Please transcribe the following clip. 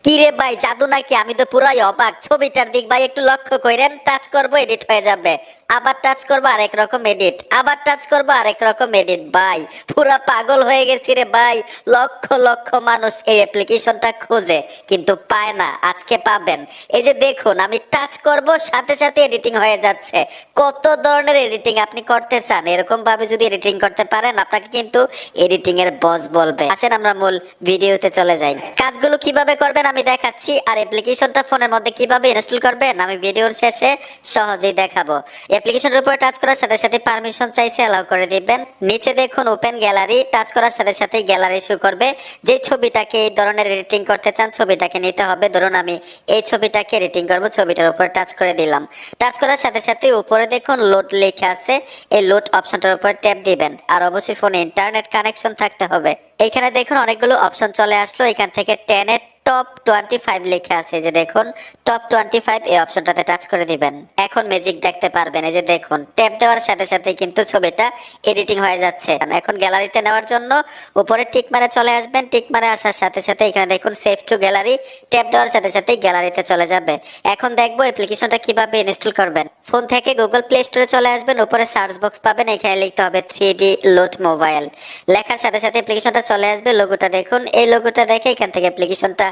কি রে ভাই, জাদু নাকি? আমি তো পুরাই অবাক। ছবিটার দিক ভাই একটু লক্ষ্য করেন। টাচ করব এডিট হয়ে যাবে, আবার টাচ করবো আরেক রকম এডিট, আবার টাচ করবো আরেক রকম এডিট। ভাই পুরা পাগল হয়ে গেছি রে ভাই। লক্ষ লক্ষ মানুষ এই অ্যাপ্লিকেশনটা খোঁজে কিন্তু পায় না, আজকে পাবেন। এই যে দেখুন, আমি টাচ করব সাথে সাথে এডিটিং হয়ে যাচ্ছে। কত ধরনের এডিটিং আপনি করতে চান, এরকম ভাবে যদি এডিটিং করতে পারেন আপনাকে কিন্তু এডিটিং এর বস বলবে। আসেন আমরা মূল ভিডিওতে চলে যাই। কাজগুলো কিভাবে করবেন আমি দেখাচ্ছি, আর অ্যাপ্লিকেশনটা ফোনের মধ্যে কিভাবে ইনস্টল করবেন আমি ভিডিওর শেষে সহজেই দেখাবো। অ্যাপ্লিকেশনের উপর টাচ করার সাথে সাথে পারমিশন চাইছে, অ্যালাউ করে দিবেন। নিচে দেখুন ওপেন গ্যালারি, টাচ করার সাথে সাথে গ্যালারি শো করবে। যে ছবিটাকে এই ধরনের এডিটিং করতে চান ছবিটাকে নিতে হবে। ধরুন আমি এই ছবিটাকে এডিটিং করব, ছবিটার উপর টাচ করে দিলাম। টাচ করার সাথে সাথে উপরে দেখুন লোড লেখা আছে, এই লোড অপশনটার উপর ট্যাপ দিবেন। আর অবশ্যই ফোনে ইন্টারনেট কানেকশন থাকতে হবে। এইখানে দেখুন অনেকগুলো অপশন চলে আসলো, এখান থেকে 10 এর টপ 25 লেখা আছে, যে দেখুন টপ 25 এই অপশনটাতে টাচ করে দিবেন। এখন ম্যাজিক দেখতে পারবেন। এই যে দেখুন ট্যাপ দেওয়ার সাথে সাথে কিন্তু ছবিটা এডিটিং হয়ে যাচ্ছে। এখন গ্যালারিতে নেওয়ার জন্য উপরে টিক মারে চলে আসবেন। টিক মারে আসার সাথে সাথে এখানে দেখুন সেভ টু গ্যালারি, ট্যাপ দেওয়ার সাথে সাথে গ্যালারিতে চলে যাবে। এখন দেখবো অ্যাপ্লিকেশনটা কিভাবে ইনস্টল করবেন। ফোন থেকে গুগল প্লে স্টোরে চলে আসবেন, উপরে সার্চ বক্স পাবেন, এখানে লিখতে হবে 3D লোড মোবাইল। লেখার সাথে সাথে অ্যাপ্লিকেশনটা চলে আসবে। লোগোটা দেখুন, এই লোগোটা দেখে এখান থেকে অ্যাপ্লিকেশনটা